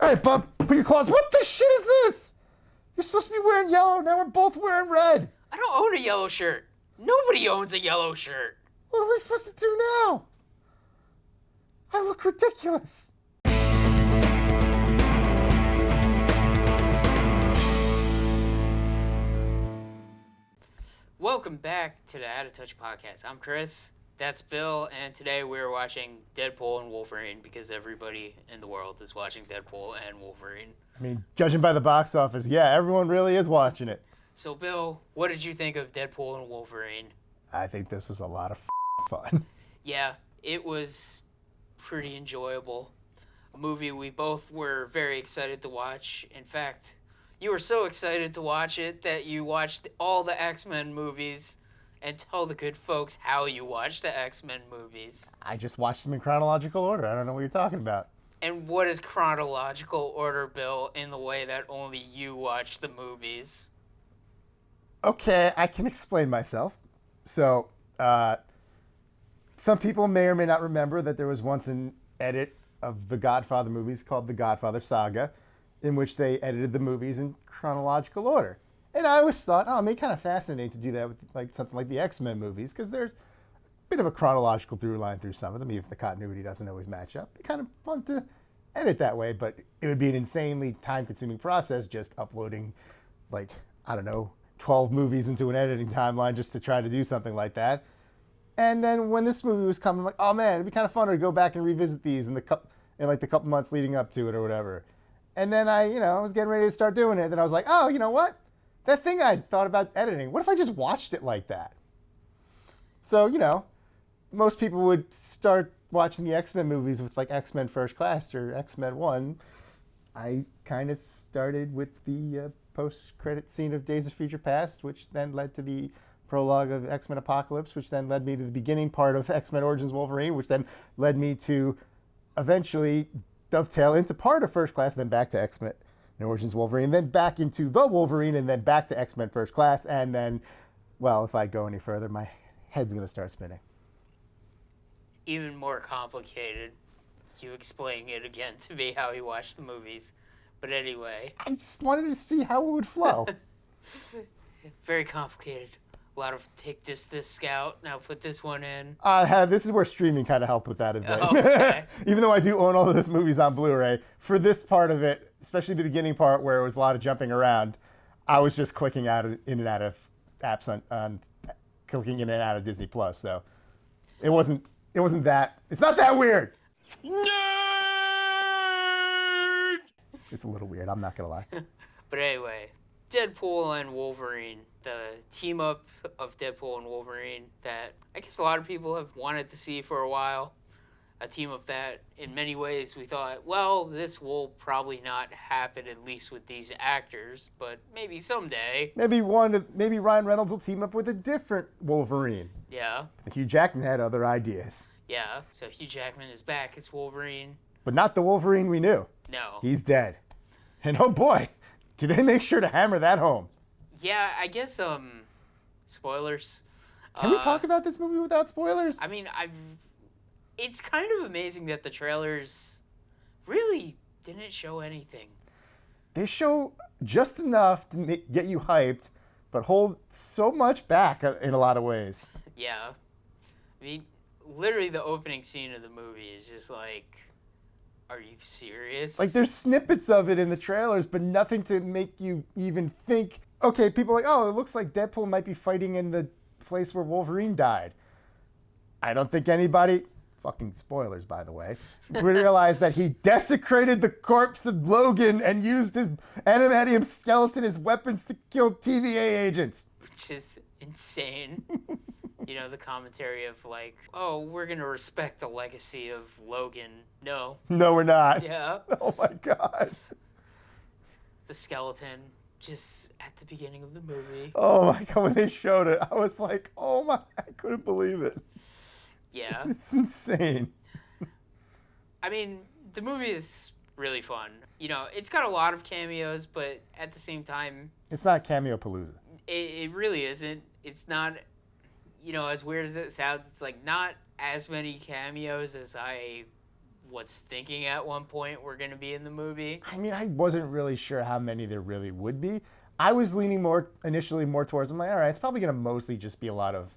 All right, Bub, put your claws. What the shit is this? You're supposed to be wearing yellow. Now we're both wearing red. I don't own a yellow shirt. Nobody owns a yellow shirt. What are we supposed to do now? I look ridiculous. Welcome back to the Out of Touch podcast. I'm Chris. That's Bill, and today we're watching Deadpool and Wolverine because everybody in the world is watching Deadpool and Wolverine. I mean, judging by the box office, yeah, everyone really is watching it. So, Bill, what did you think of Deadpool and Wolverine? I think this was a lot of fun. Yeah, it was pretty enjoyable. A movie we both were very excited to watch. In fact, you were so excited to watch it that you watched all the X-Men movies. And tell the good folks how you watch the X-Men movies. I just watched them in chronological order. I don't know what you're talking about. And what is chronological order, Bill, in the way that only you watch the movies? Okay, I can explain myself. So, some people may or may not remember that there was once an edit of the Godfather movies called The Godfather Saga, in which they edited the movies in chronological order. And I always thought, oh, it'd be kind of fascinating to do that with like something like the X-Men movies, because there's a bit of a chronological through line through some of them, even if the continuity doesn't always match up. It's kind of fun to edit that way, but it would be an insanely time-consuming process just uploading, like, I don't know, 12 movies into an editing timeline just to try to do something like that. And then when this movie was coming, I'm like, oh man, it'd be kind of fun to go back and revisit these in the couple months leading up to it or whatever. And then I was getting ready to start doing it. Then I was like, oh, you know what? That thing I thought about editing, what if I just watched it like that? So, most people would start watching the X-Men movies with like X-Men First Class or X-Men 1. I kind of started with the post-credit scene of Days of Future Past, which then led to the prologue of X-Men Apocalypse, which then led me to the beginning part of X-Men Origins Wolverine, which then led me to eventually dovetail into part of First Class, then back to X-Men Origins Wolverine, then back into the Wolverine, and then back to X-Men First Class, and then, well, if I go any further, my head's going to start spinning. It's even more complicated. You explaining it again to me how he watched the movies. But anyway. I just wanted to see how it would flow. Very complicated. A lot of take this scout, now put this one in. This is where streaming kind of helped with that a bit. Oh, okay. Even though I do own all of those movies on Blu-ray, for this part of it, especially the beginning part where it was a lot of jumping around, I was just clicking in and out of apps clicking in and out of Disney Plus. So it wasn't that. It's not that weird. Nerd! It's a little weird. I'm not gonna lie. But anyway, Deadpool and Wolverine, the team up of Deadpool and Wolverine that I guess a lot of people have wanted to see for a while. A team up that in many ways we thought, well, this will probably not happen, at least with these actors, but maybe someday. Maybe Ryan Reynolds will team up with a different Wolverine. Yeah. Hugh Jackman had other ideas. Yeah, so Hugh Jackman is back as Wolverine. But not the Wolverine we knew. No. He's dead. And oh boy, do they make sure to hammer that home. Yeah, I guess, spoilers. Can we talk about this movie without spoilers? I mean, it's kind of amazing that the trailers really didn't show anything. They show just enough to get you hyped, but hold so much back in a lot of ways. Yeah. I mean, literally the opening scene of the movie is just like, are you serious? Like, there's snippets of it in the trailers, but nothing to make you even think, okay, people are like, oh, it looks like Deadpool might be fighting in the place where Wolverine died. I don't think anybody, fucking spoilers by the way, realized that he desecrated the corpse of Logan and used his adamantium skeleton as weapons to kill TVA agents. Which is insane. The commentary of like, oh, we're going to respect the legacy of Logan. No. No, we're not. Yeah. Oh my God. The skeleton just at the beginning of the movie. Oh my God, when they showed it, I was like, oh my, I couldn't believe it. Yeah. It's insane. I mean, the movie is really fun. It's got a lot of cameos, but at the same time... It's not Cameo Palooza. It really isn't. It's not, as weird as it sounds, it's like not as many cameos as I was thinking at one point were going to be in the movie. I mean, I wasn't really sure how many there really would be. I was leaning initially more towards, I'm like, all right, it's probably going to mostly just be a lot of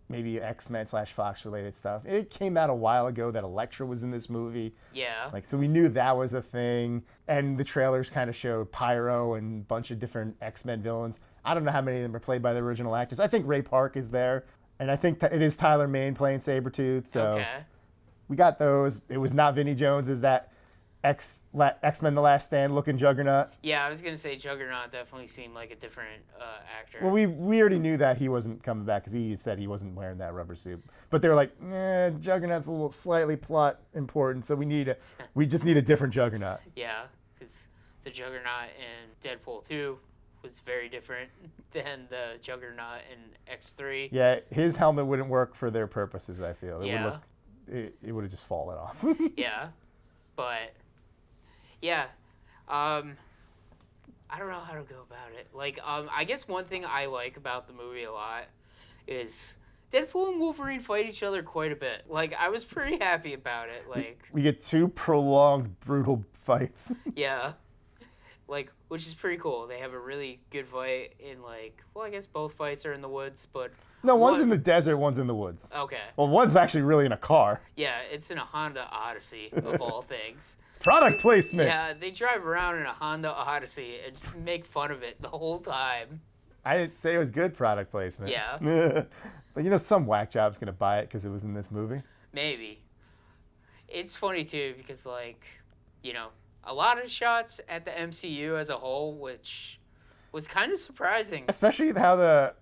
maybe X-Men / Fox related stuff. It came out a while ago that Elektra was in this movie. Yeah. Like, so we knew that was a thing. And the trailers kind of showed Pyro and a bunch of different X-Men villains. I don't know how many of them are played by the original actors. I think Ray Park is there. And I think it is Tyler Mane playing Sabretooth. So Okay. we got those. It was not Vinnie Jones as that X-Men The Last Stand looking Juggernaut. Yeah, I was going to say Juggernaut definitely seemed like a different actor. Well, we already knew that he wasn't coming back because he said he wasn't wearing that rubber suit. But they were like, Juggernaut's a little slightly plot important, so we just need a different Juggernaut. Yeah, because the Juggernaut in Deadpool 2 was very different than the Juggernaut in X3. Yeah, his helmet wouldn't work for their purposes, I feel. It would have just fallen off. Yeah, but yeah, I don't know how to go about it. Like, I guess one thing I like about the movie a lot is Deadpool and Wolverine fight each other quite a bit. Like, I was pretty happy about it. Like, we get 2 prolonged, brutal fights. yeah, like, which is pretty cool. They have a really good fight in, like, well, I guess both fights are in the woods, but No, one's in the desert, one's in the woods. okay. Well, one's actually really in a car. Yeah, it's in a Honda Odyssey of all things. Product placement. Yeah, they drive around in a Honda Odyssey and just make fun of it the whole time. I didn't say it was good product placement. Yeah. But some whack job's going to buy it because it was in this movie. Maybe. It's funny, too, because, like, a lot of shots at the MCU as a whole, which was kind of surprising. Especially how the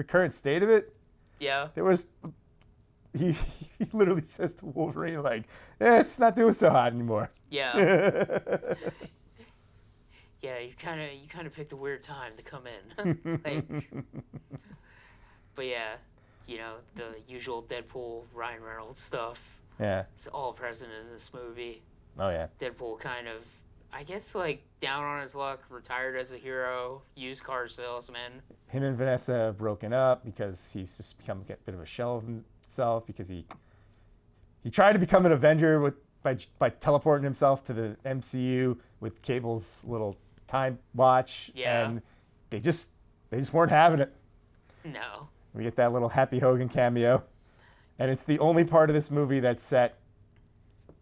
current state of it. Yeah. There was... He literally says to Wolverine, like, it's not doing so hot anymore. Yeah. Yeah, you kind of picked a weird time to come in. Like, but yeah, the usual Deadpool, Ryan Reynolds stuff. Yeah. It's all present in this movie. Oh, yeah. Deadpool kind of, I guess, like, down on his luck, retired as a hero, used car salesman. Him and Vanessa have broken up because he's just become a bit of a shell of himself because he tried to become an Avenger by teleporting himself to the MCU with Cable's little time watch. Yeah. And they just weren't having it. No. We get that little Happy Hogan cameo. And it's the only part of this movie that's set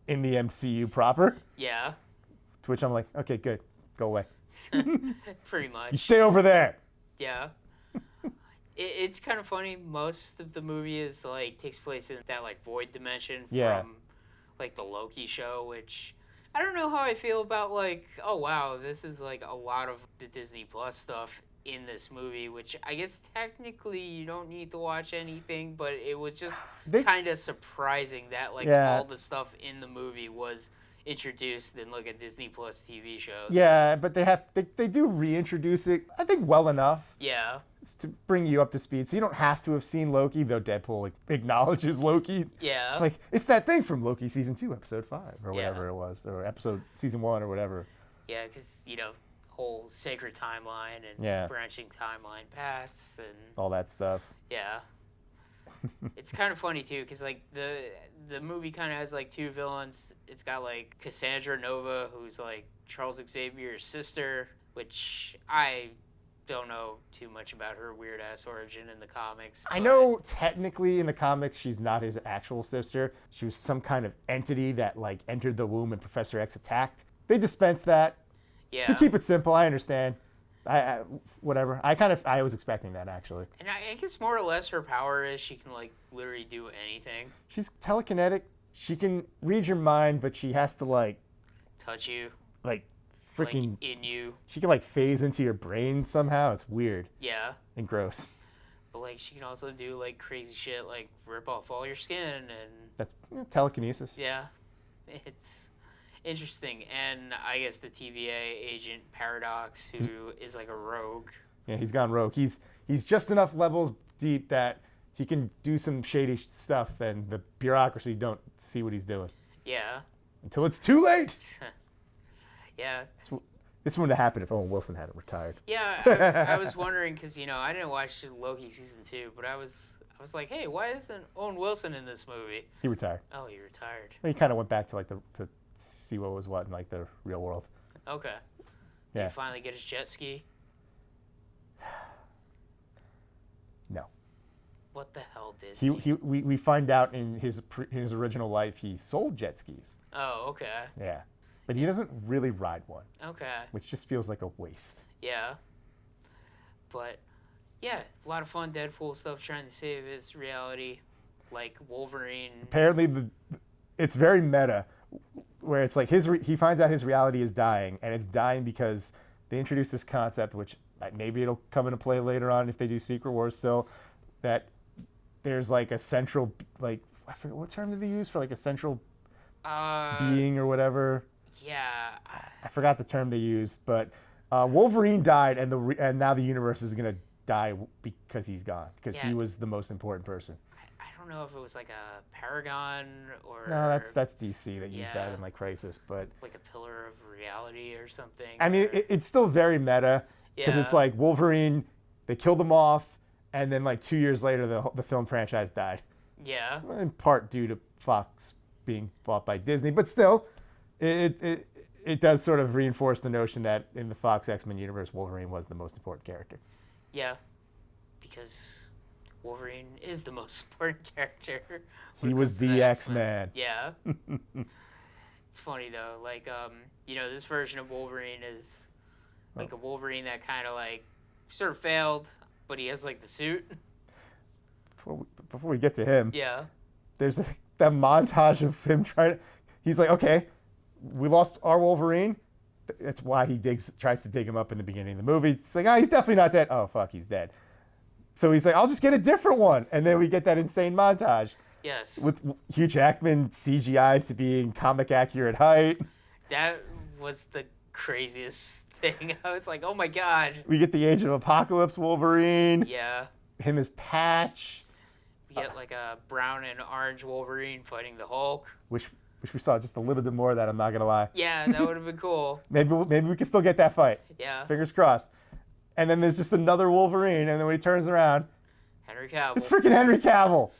in the MCU proper. Yeah. To which I'm like, okay, good. Go away. Pretty much. You stay over there. Yeah. It's kind of funny. Most of the movie is like takes place in that like void dimension from like the Loki show, which I don't know how I feel about. Like, oh wow, this is like a lot of the Disney Plus stuff in this movie, which I guess technically you don't need to watch anything, but it was just kind of surprising that like all the stuff in the movie was introduced in like a Disney Plus TV show. Yeah, but they do reintroduce it, I think, well enough. Yeah. To bring you up to speed, so you don't have to have seen Loki, though Deadpool acknowledges Loki. Yeah. It's like, it's that thing from Loki season 2, episode 5, or whatever it was, or season 1, or whatever. Yeah, because, whole sacred timeline and branching timeline paths and all that stuff. Yeah. It's kind of funny too, because like the movie kind of has like 2 villains. It's got like Cassandra Nova, who's like Charles Xavier's sister, which I don't know too much about her weird ass origin in the comics. I know technically in the comics she's not his actual sister. She was some kind of entity that like entered the womb and Professor X attacked. They dispensed that. Yeah. To keep it simple, I understand. Whatever. I was expecting that actually. And I guess more or less her power is she can like literally do anything. She's telekinetic. She can read your mind, but she has to like touch you. Like freaking like in you. She can like phase into your brain somehow. It's weird. Yeah. And gross. But like she can also do like crazy shit like rip off all your skin and that's telekinesis. Yeah. It's interesting. And I guess the TVA agent Paradox, who is like a rogue. Yeah, he's gone rogue. He's just enough levels deep that he can do some shady stuff and the bureaucracy don't see what he's doing. Yeah. Until it's too late. Yeah. This wouldn't have happened if Owen Wilson hadn't retired. Yeah, I was wondering because I didn't watch Loki season 2, but I was I was like, hey, why isn't Owen Wilson in this movie? He retired. Oh, he retired. He kind of went back to like to see what was what in like the real world. Okay. Did Yeah. he finally get his jet ski? No. What the hell, Disney? We find out in his original life he sold jet skis. Oh, okay. Yeah. But he doesn't really ride one, Okay. which just feels like a waste. Yeah. But, yeah, a lot of fun Deadpool stuff trying to save his reality. Like Wolverine. Apparently, it's very meta, where it's like he finds out his reality is dying, and it's dying because they introduced this concept, which maybe it'll come into play later on if they do Secret Wars still, that there's like a central, like, I forget what term did they use for like a central being or whatever. Yeah. I forgot the term they used, but Wolverine died, and now the universe is gonna die because he's gone, because he was the most important person. I don't know if it was like a Paragon or... No, that's DC that used that in like Crisis, but like a pillar of reality or something. I mean, it's still very meta because it's like Wolverine, they killed him off, and then like 2 years later, the film franchise died. Yeah. In part due to Fox being bought by Disney, but still, it does sort of reinforce the notion that in the Fox X-Men universe, Wolverine was the most important character. Yeah, because Wolverine is the most important character. He was the X-Man. Yeah. It's funny though, like this version of Wolverine is like a Wolverine that kind of like sort of failed, but he has like the suit. Before we get to him, Yeah. there's that montage of him he's like, okay, we lost our Wolverine. That's why he tries to dig him up in the beginning of the movie. It's like, he's definitely not dead. Oh, fuck, he's dead. So he's like, I'll just get a different one. And then we get that insane montage. Yes. With Hugh Jackman CGI to being comic accurate height. That was the craziest thing. I was like, oh my God. We get the Age of Apocalypse Wolverine. Yeah. Him as Patch. We get like a brown and orange Wolverine fighting the Hulk. Which we saw just a little bit more of that, I'm not going to lie. Yeah, that would have been cool. Maybe we can still get that fight. Yeah. Fingers crossed. And then there's just another Wolverine, and then when he turns around, Henry Cavill. it's freaking Henry Cavill.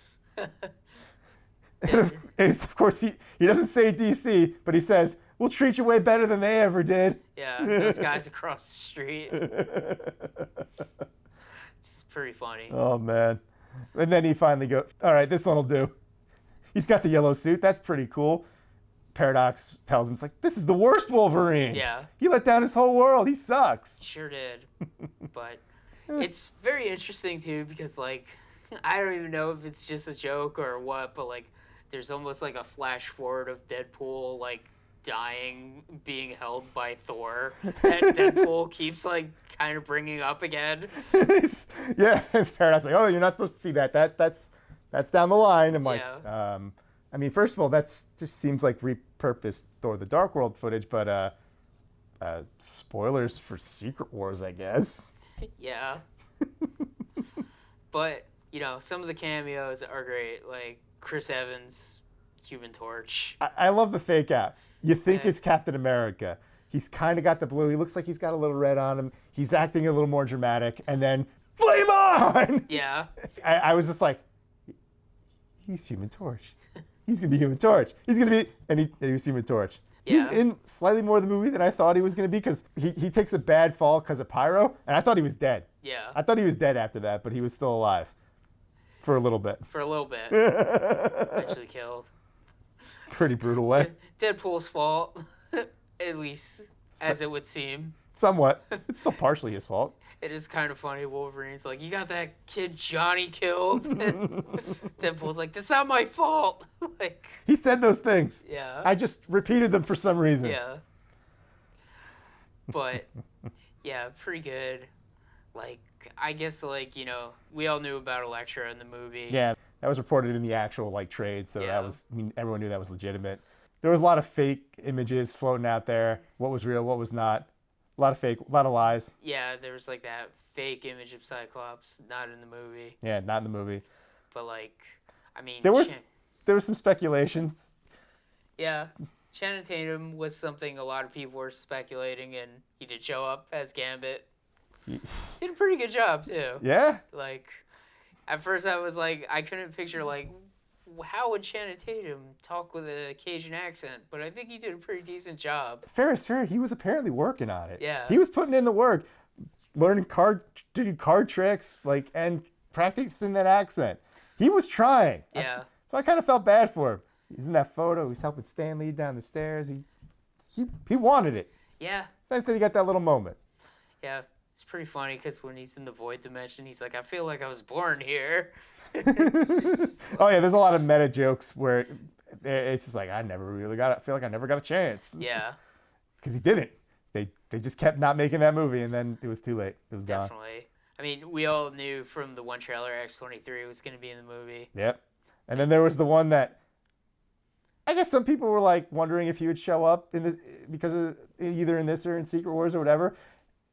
And of course, he doesn't say DC, but he says, we'll treat you way better than they ever did. Yeah, those guys across the street. It's pretty funny. Oh, man. And then he finally goes, all right, this one will do. He's got the yellow suit. That's pretty cool. Paradox tells him, it's like, this is the worst Wolverine. Yeah. He let down his whole world. He sucks. Sure did. But it's very interesting, too, because, like, I don't even know if it's just a joke or what, but, like, there's almost, like, a flash forward of Deadpool, like, dying, being held by Thor, that Deadpool keeps, like, kind of bringing up again. Yeah. Paradox like, oh, you're not supposed to see that. That's down the line. I'm like, Yeah. I mean, first of all, that's just seems like repurposed Thor the Dark World footage, but spoilers for Secret Wars, I guess. Yeah. But, some of the cameos are great, like Chris Evans, Human Torch. I love the fake out. You think Yeah. it's Captain America. He's kind of got the blue. He looks like he's got a little red on him. He's acting a little more dramatic, and then flame on! Yeah. I was just like, he's Human Torch. He's going to be Human Torch. He's going to be, and he was Human Torch. Yeah. He's in slightly more of the movie than I thought he was going to be, because he takes a bad fall because of pyro, and I thought he was dead. Yeah. I thought he was dead after that, but he was still alive for a little bit. For a little bit. Eventually killed. Pretty brutal way. Deadpool's fault, at least, as it would seem. Somewhat. It's still partially his fault. It is kind of funny. Wolverine's like, you got that kid Johnny killed. And Deadpool's like, that's not my fault. Like, He said those things. yeah. I just repeated them for some reason. Yeah. But, yeah, pretty good. Like, I guess, like, we all knew about Elektra in the movie. Yeah, that was reported in the actual trade, so Yeah. everyone knew that was legitimate. There was a lot of fake images floating out there. What was real, what was not. A lot of lies. Yeah, there was, like, that fake image of Cyclops, not in the movie. Yeah, not in the movie. But, like, I mean... There was some speculations. Yeah. Channing Tatum was something a lot of people were speculating, and he did show up as Gambit. Did a pretty good job, too. Yeah? Like, At first, I was like, I couldn't picture like how would Channing Tatum talk with a Cajun accent, but I think he did a pretty decent job. Fairest fair, he was apparently working on it. Yeah. He was putting in the work, learning doing card tricks, like, and practicing that accent. He was trying. Yeah. So I kind of felt bad for him. He's in that photo. He's helping Stan Lee down the stairs. He wanted it. Yeah. It's nice that he got that little moment. Yeah. It's pretty funny because when he's in the void dimension, he's like, I feel like I was born here. Oh yeah, there's a lot of meta jokes where it's just like I feel like I never got a chance. Yeah. Because he didn't. They just kept not making that movie, and then it was too late. It was gone. Definitely. I mean, we all knew from the one trailer X-23 was going to be in the movie. Yep. And then there was the one that I guess some people were like wondering if he would show up because of either in this or in Secret Wars or whatever.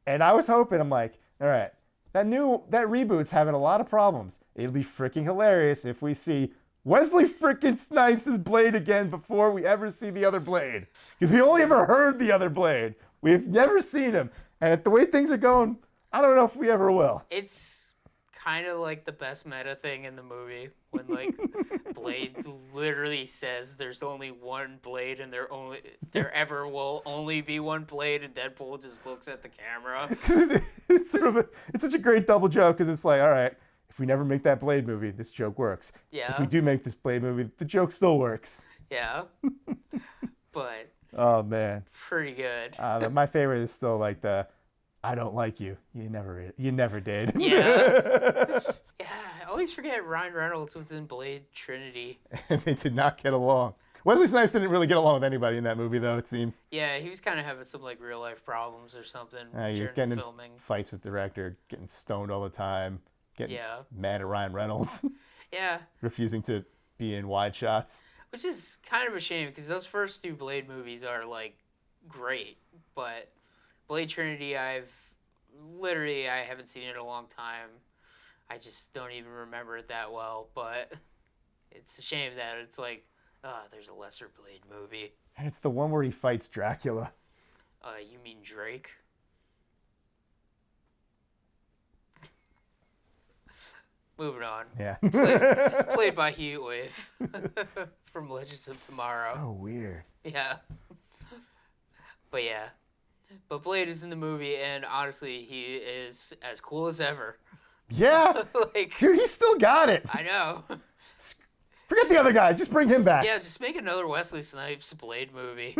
And I was hoping, I'm like, all right, that reboot's having a lot of problems. It'll be freaking hilarious if we see Wesley freaking Snipes' Blade again before we ever see the other Blade. Because we only ever heard the other Blade. We've never seen him. And at the way things are going, I don't know if we ever will. It's kind of like the best meta thing in the movie when like Blade literally says there's only one Blade and there ever will only be one Blade, and Deadpool just looks at the camera. It's such a great double joke because it's like, all right, if we never make that Blade movie, this joke works. Yeah. If we do make this Blade movie, the joke still works. Yeah. But oh man, pretty good. My favorite is still like the I don't like you. You never did. Yeah. Yeah, I always forget Ryan Reynolds was in Blade Trinity. And they did not get along. Wesley Snipes didn't really get along with anybody in that movie, though, it seems. Yeah, he was kind of having some like real life problems or something He was during getting filming. in fights with the director, getting stoned all the time, getting mad at Ryan Reynolds, Yeah, refusing to be in wide shots. which is kind of a shame because those first two Blade movies are like great, but Blade Trinity, I haven't seen it in a long time. I just don't even remember it that well, but it's a shame that it's like, there's a lesser Blade movie. And it's the one where he fights Dracula. You mean Drake? Moving on. Yeah. Played by Heatwave from Legends of Tomorrow. So weird. Yeah. But yeah. But Blade is in the movie, and honestly, he is as cool as ever. Yeah. Like, dude, he still got it. I know. Forget the other guy. Just bring him back. Yeah, just make another Wesley Snipes Blade movie.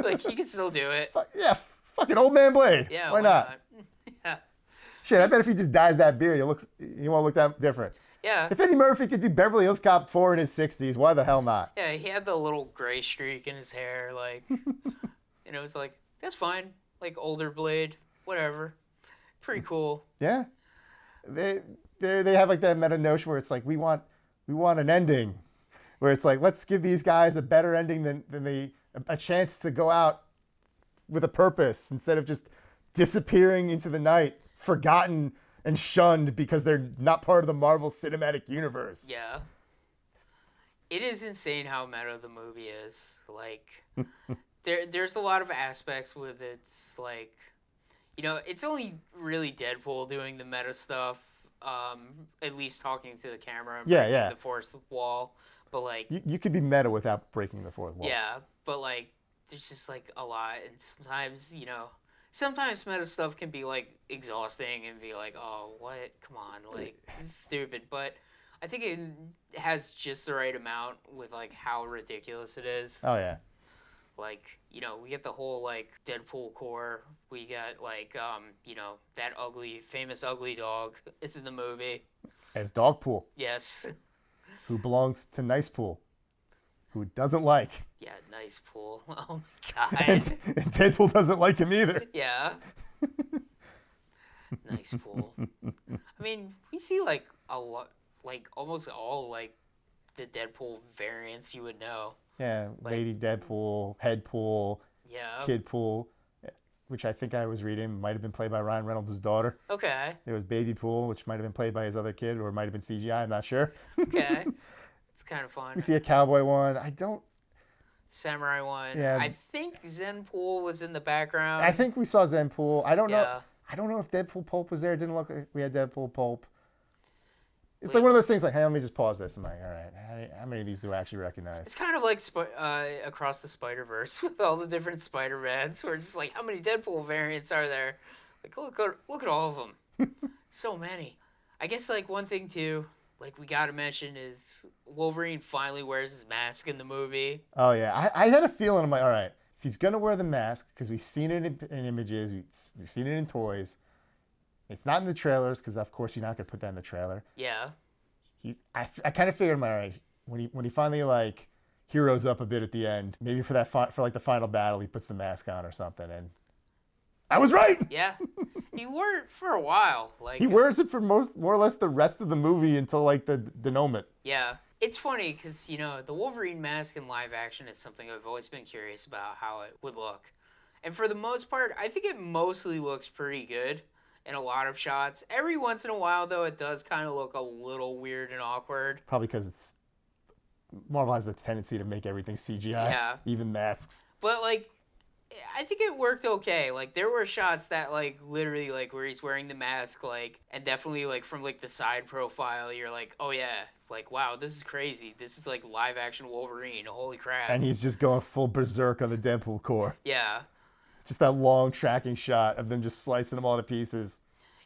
Like, he can still do it. Yeah, fucking old man Blade. Yeah, why not? Yeah. Shit, I bet if he just dyes that beard, he won't look that different. Yeah. If Eddie Murphy could do Beverly Hills Cop 4 in his 60s, why the hell not? Yeah, he had the little gray streak in his hair, like, and it was like, that's fine. Like, older Blade, whatever. Pretty cool. Yeah. They have like that meta notion where it's like we want an ending, where it's like let's give these guys a better ending than a chance to go out with a purpose instead of just disappearing into the night, forgotten and shunned because they're not part of the Marvel Cinematic Universe. Yeah. It is insane how meta the movie is. Like, there's a lot of aspects with it. It's like, you know, it's only really Deadpool doing the meta stuff, at least talking to the camera and breaking the fourth wall. But, like... You could be meta without breaking the fourth wall. Yeah, but, like, there's just, like, a lot. And sometimes, you know... Sometimes meta stuff can be, like, exhausting and be like, oh, what? Come on. Like, it's stupid. But I think it has just the right amount with, like, how ridiculous it is. Oh, yeah. Like, you know, we get the whole, like, Deadpool core. We got, like, you know, that famous ugly dog is in the movie. As Dogpool. Yes. Who belongs to Nice Pool. Who doesn't like. Yeah, Nice Pool. Oh, my God. And Deadpool doesn't like him either. Yeah. Nice Pool. I mean, we see, like, a lot, like, almost all, like, the Deadpool variants you would know. Yeah, Like, Lady Deadpool, Head Pool, yeah. Kid Pool, which I think I was reading might have been played by Ryan Reynolds' daughter. Okay. There was Baby Pool, which might have been played by his other kid, or it might have been CGI, I'm not sure. Okay. It's kind of fun. We see a cowboy one. Samurai one. Yeah. I think Zen Pool was in the background. I think we saw Zen Pool. I don't know. Yeah. I don't know if Deadpool Pulp was there. It didn't look like we had Deadpool Pulp. It's like one of those things like, hey, let me just pause this. I'm like, all right, how many of these do I actually recognize? It's kind of like Across the Spider-Verse with all the different Spider-Mans. Where it's just like, how many Deadpool variants are there? Like, look at all of them. So many. I guess like one thing too, like we gotta mention is Wolverine finally wears his mask in the movie. Oh yeah, I had a feeling. I'm like, all right, if he's gonna wear the mask, because we've seen it in images, we've seen it in toys. It's not in the trailers, because of course you're not gonna put that in the trailer. Yeah. I kind of figured, all right, when he finally like heroes up a bit at the end, maybe for like the final battle, he puts the mask on or something, and I was right. Yeah. He wore it for a while. Like He wears it for more or less the rest of the movie until like the denouement. Yeah. It's funny because, the Wolverine mask in live action is something I've always been curious about how it would look. And for the most part, I think it mostly looks pretty good in a lot of shots. Every once in a while, though, it does kind of look a little weird and awkward. Probably because Marvel has the tendency to make everything CGI, Yeah. even masks. But, like, I think it worked okay. Like, there were shots that, like, literally, like, where he's wearing the mask, like, and definitely, like, from, like, the side profile, you're like, oh, yeah. Like, wow, this is crazy. This is, like, live-action Wolverine. Holy crap. And he's just going full berserk on the Deadpool core. Yeah. Just that long tracking shot of them just slicing them all to pieces.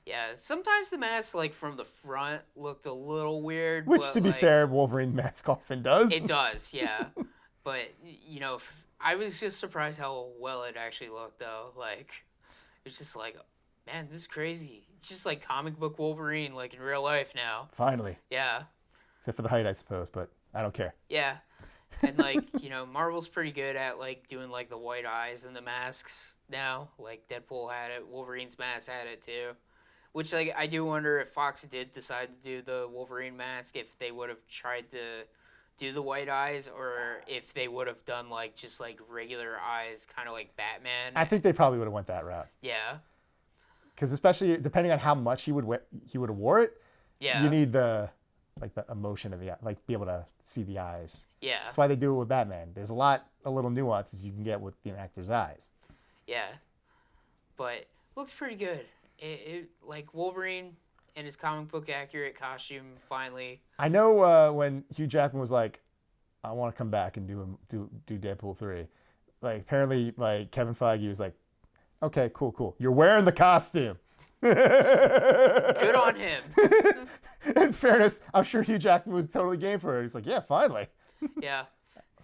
Yeah, sometimes the mask, like, from the front looked a little weird. Which, but, to be like, fair, Wolverine mask often does. It does, yeah. But, I was just surprised how well it actually looked, though. Like, it's just like, man, this is crazy. It's just like comic book Wolverine, like, in real life now. Finally. Yeah. Except for the height, I suppose, but I don't care. Yeah. And, like, Marvel's pretty good at, like, doing, like, the white eyes and the masks now. Like, Deadpool had it. Wolverine's mask had it, too. Which, like, I do wonder if Fox did decide to do the Wolverine mask, if they would have tried to do the white eyes, or if they would have done, like, just, like, regular eyes, kind of like Batman. I think they probably would have went that route. Yeah. Because especially depending on how much he would have wore it, Yeah. you need the emotion of the eye, like, be able to see the eyes. Yeah. That's why they do it with Batman. There's a little nuances you can get with the actor's eyes. Yeah. But looks pretty good. It like Wolverine in his comic book accurate costume finally. I know when Hugh Jackman was like, I want to come back and do Deadpool 3. Like, apparently, like, Kevin Feige was like, okay, cool. You're wearing the costume. Good on him. In fairness, I'm sure Hugh Jackman was totally game for it. He's like, yeah, finally. Yeah.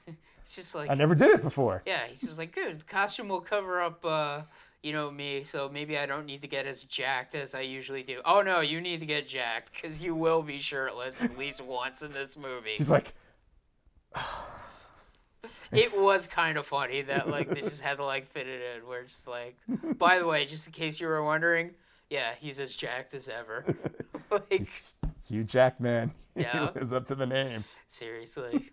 It's just like, I never did it before. yeah, he's just like, good. The costume will cover up, me, so maybe I don't need to get as jacked as I usually do. Oh, no, you need to get jacked, because you will be shirtless at least once in this movie. He's like, It was kind of funny that, like, they just had to, like, fit it in. Where it's just like, by the way, just in case you were wondering, yeah, he's as jacked as ever. Like, he's Hugh Jackman. Yeah. He lives up to the name. seriously.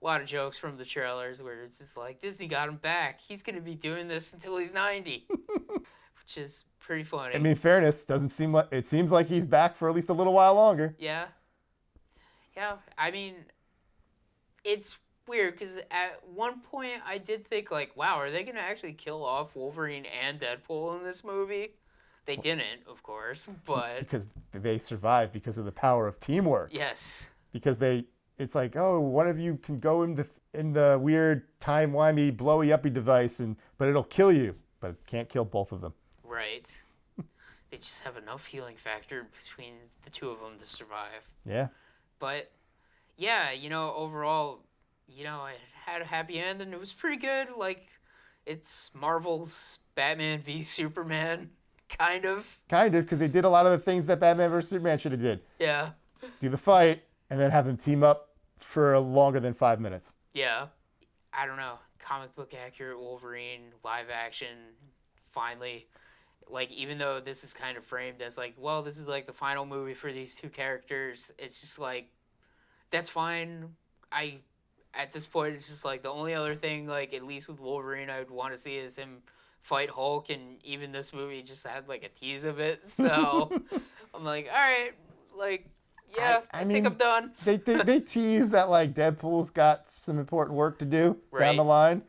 A lot of jokes from the trailers where it's just like, Disney got him back. He's going to be doing this until he's 90. Which is pretty funny. I mean, fairness, it seems like he's back for at least a little while longer. Yeah. Yeah, I mean, it's weird because at one point I did think, like, wow, are they going to actually kill off Wolverine and Deadpool in this movie? They didn't, of course, but... Because they survived because of the power of teamwork. Yes. Because it's like, oh, one of you can go in the weird time-wimey, blowy-uppy device, but it'll kill you. But it can't kill both of them. Right. They just have enough healing factor between the two of them to survive. Yeah. But, yeah, overall, it had a happy end, and it was pretty good. Like, it's Marvel's Batman v Superman, kind of. Kind of, because they did a lot of the things that Batman vs. Superman should have did. Yeah. Do the fight, and then have them team up for longer than 5 minutes. Yeah. I don't know. Comic book accurate Wolverine, live action, finally. Like, even though this is kind of framed as, like, well, this is, like, the final movie for these two characters, it's just, like, that's fine. At this point, it's just, like, the only other thing, like, at least with Wolverine, I would want to see is him fight Hulk, and even this movie just had, like, a tease of it, so I'm like, all right, like, yeah, I think I'm done. They tease that, like, Deadpool's got some important work to do down the line,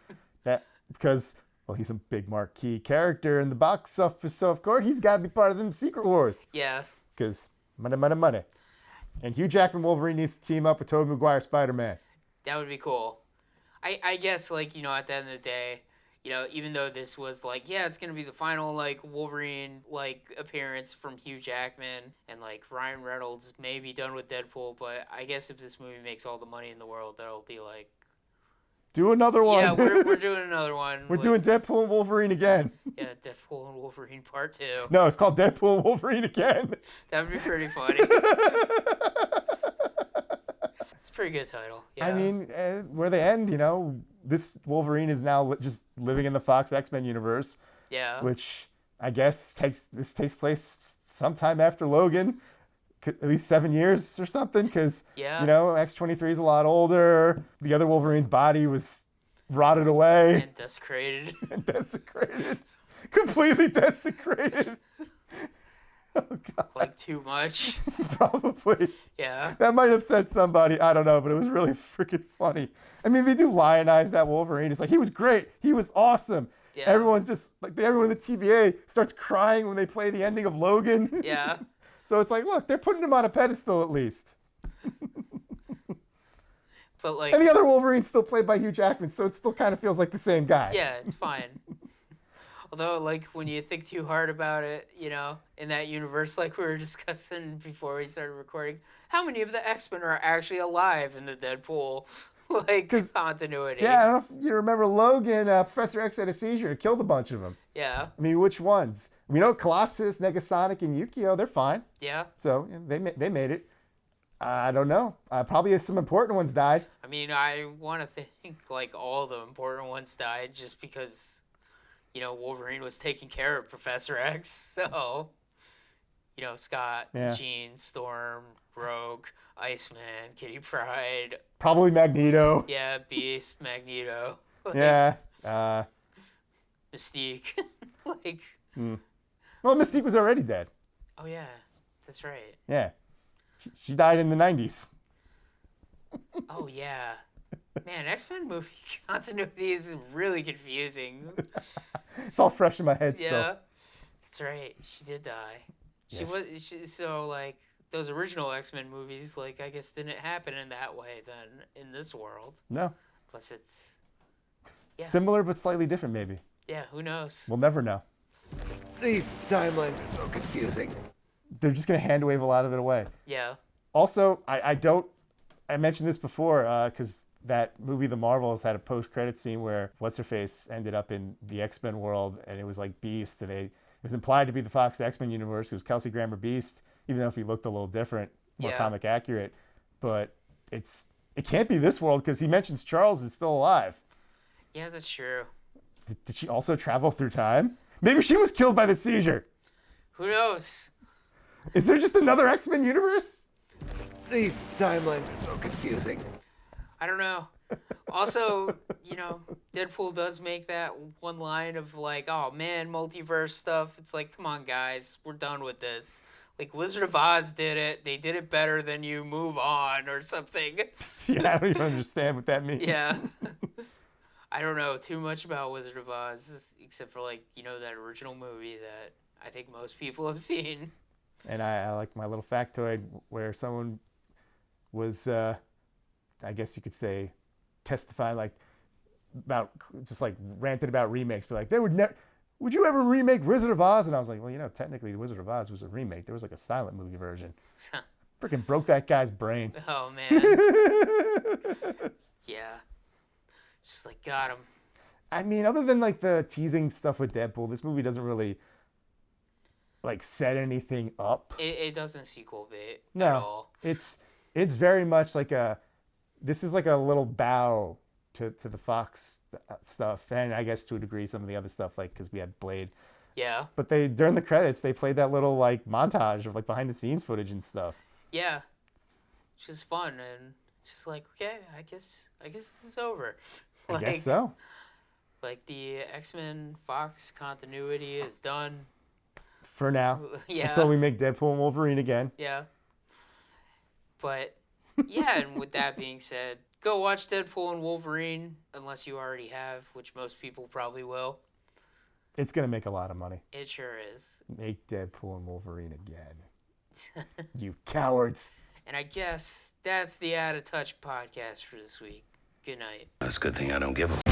because... Well, he's a big marquee character in the box office, so of course he's got to be part of them Secret Wars. Yeah. Because Money, money, money. And Hugh Jackman Wolverine needs to team up with Tobey Maguire Spider-Man. That would be cool. I guess, like, at the end of the day, even though this was like, yeah, it's gonna be the final like Wolverine like appearance from Hugh Jackman, and like Ryan Reynolds may be done with Deadpool, but I guess if this movie makes all the money in the world, that'll be like, do another one. yeah, we're doing another one. We're doing Deadpool and Wolverine again. Yeah, Deadpool and Wolverine Part 2. No, it's called Deadpool and Wolverine again. That would be pretty funny. It's a pretty good title. Yeah. I mean, where they end, this Wolverine is now just living in the Fox X-Men universe. Yeah. Which I guess takes place sometime after Logan, at least 7 years or something, because X-23 is a lot older. The other Wolverine's body was rotted away and desecrated. Completely desecrated. Oh God. Like too much. Probably. Yeah. That might upset somebody. I don't know, but it was really freaking funny. I mean, they do lionize that Wolverine. It's like, he was great. He was awesome. Yeah. Everyone in the TVA starts crying when they play the ending of Logan. Yeah. So it's like, look, they're putting him on a pedestal at least. But like, and the other Wolverine's still played by Hugh Jackman, so it still kind of feels like the same guy. Yeah, it's fine. Although, like, when you think too hard about it, in that universe, like we were discussing before we started recording, how many of the X-Men are actually alive in the Deadpool, continuity? Yeah, I don't know if you remember Logan, Professor X had a seizure and killed a bunch of them. Yeah. I mean, which ones? We know Colossus, Negasonic, and Yukio, they're fine. Yeah. So they made it. I don't know. Probably some important ones died. I mean, I want to think, like, all the important ones died just because... Wolverine was taking care of Professor X, so, Scott, Jean, Storm, Rogue, Iceman, Kitty Pryde. Probably Magneto. Yeah, Beast, Magneto. Yeah. Mystique. Well, Mystique was already dead. Oh, yeah, that's right. Yeah. She died in the 90s. Oh, yeah. Man, X-Men movie continuity is really confusing. It's all fresh in my head still. Yeah, that's right. She did die. Yes. So like those original X-Men movies, like I guess didn't happen in that way then in this world. No. Plus it's similar but slightly different maybe. Yeah, who knows? We'll never know. These timelines are so confusing. They're just gonna hand wave a lot of it away. Yeah. Also, I mentioned this before because that movie, The Marvels, had a post-credit scene where What's-Her-Face ended up in the X-Men world, and it was like Beast, and it was implied to be the Fox X-Men universe. It was Kelsey Grammer Beast, even though if he looked a little different, more comic accurate. But it can't be this world because he mentions Charles is still alive. Yeah, that's true. Did she also travel through time? Maybe she was killed by the seizure. Who knows? Is there just another X-Men universe? These timelines are so confusing. I don't know. Also, Deadpool does make that one line of like, oh man, multiverse stuff. It's like, come on, guys, we're done with this. Like, Wizard of Oz did it. They did it better than you. Move on or something. Yeah, I don't even understand what that means. Yeah. I don't know too much about Wizard of Oz, except for like, that original movie that I think most people have seen. And I like my little factoid where someone was... I guess you could say, testifying ranted about remakes, but like would you ever remake Wizard of Oz? And I was like, well, technically the Wizard of Oz was a remake. There was like a silent movie version. Freaking broke that guy's brain. Oh man. Yeah. Just like got him. I mean, other than like the teasing stuff with Deadpool, this movie doesn't really like set anything up. It doesn't sequel bait at all. It's very much like this is like a little bow to the Fox stuff, and I guess to a degree some of the other stuff, like because we had Blade. Yeah. But during the credits they played that little like montage of like behind the scenes footage and stuff. Yeah. Which is fun, and it's just like, okay, I guess this is over. I guess so. Like the X-Men Fox continuity is done. For now. Yeah. Until we make Deadpool and Wolverine again. Yeah. But yeah, and with that being said, go watch Deadpool and Wolverine, unless you already have, which most people probably will. It's going to make a lot of money. It sure is. Make Deadpool and Wolverine again. right. You cowards. And I guess that's the Out of Touch podcast for this week. Good night. That's a good thing I don't give a